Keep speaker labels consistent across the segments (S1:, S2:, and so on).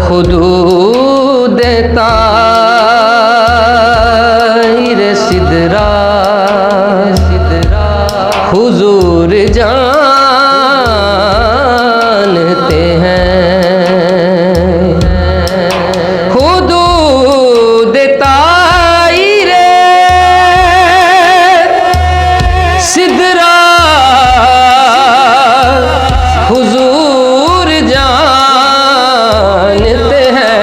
S1: हुदूद ताहिर सिदरा हुजूर जानते हैं। हुदूद ताहिर सिदरा हुजूर जानते हैं।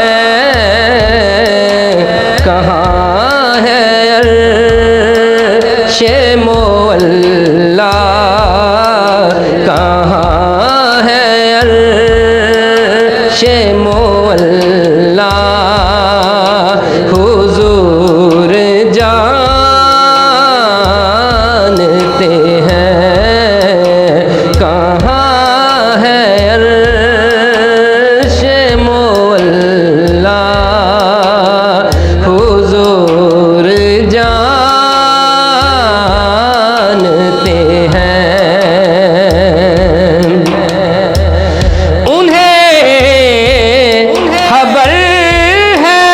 S1: कहाँ है अर्शे मोअल्ला, कहाँ है अर्शे मोअल्ला, हुजूर जानते हैं। कहाँ है अर्शे मोअल्ला, हुजूर जानते हैं। उन्हें खबर है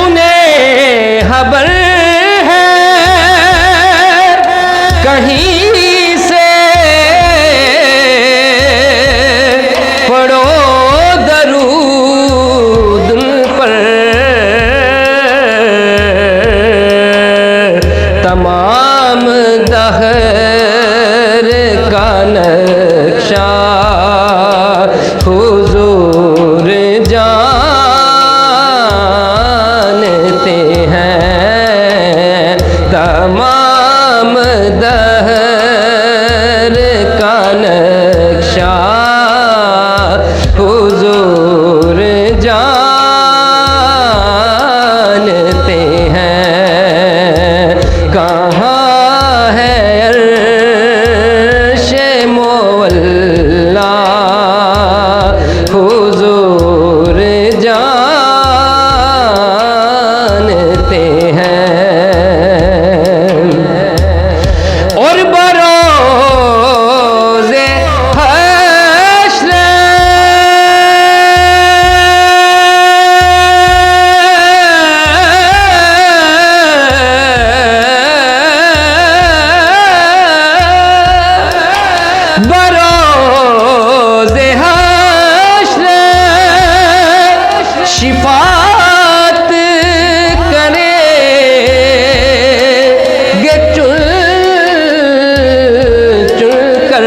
S1: उन्हें खबर है कहीं से पढ़ो दरूद उन पर। तमाम दहर का नक्शा हुजूर जानते हैं। तमाम दहर का नक्शा हुजूर जानते हैं। कहाँ है अर्शे मोअल्ला, हुजूर जानते हैं। और बरोज़े हश्र बरोज़े हश्र शिफात करेंगे चुन चुन कर।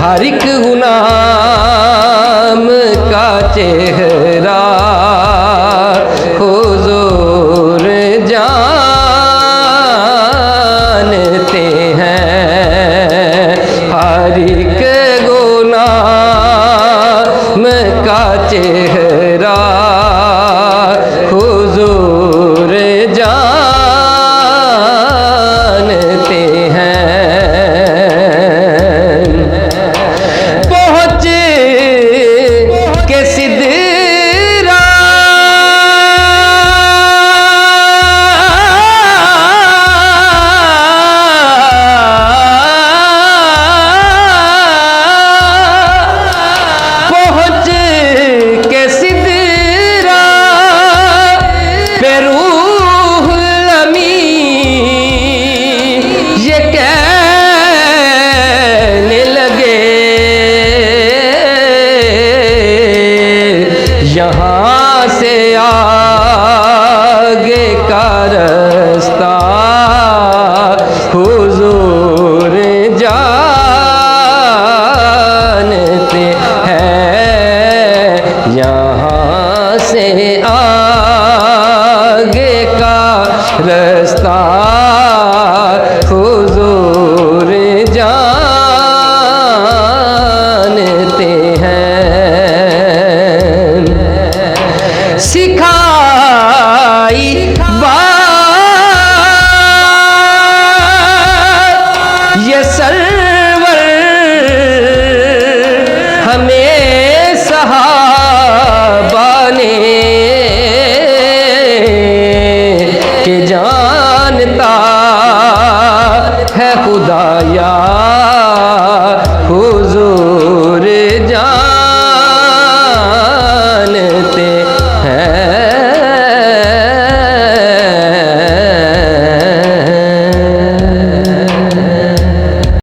S1: हर एक गुलाम का चेहरा हुजूर जानते हैं। हर एक गुलाम का चेहरा हुजूर जानते हैं। पहुँच के सिदरा पहुँच के सिदरा पे रूह अमी ये कहने लगे। यहाँ से आगे का रास्ता हुजूर जानते हैं। यहाँ से आगे का रास्ता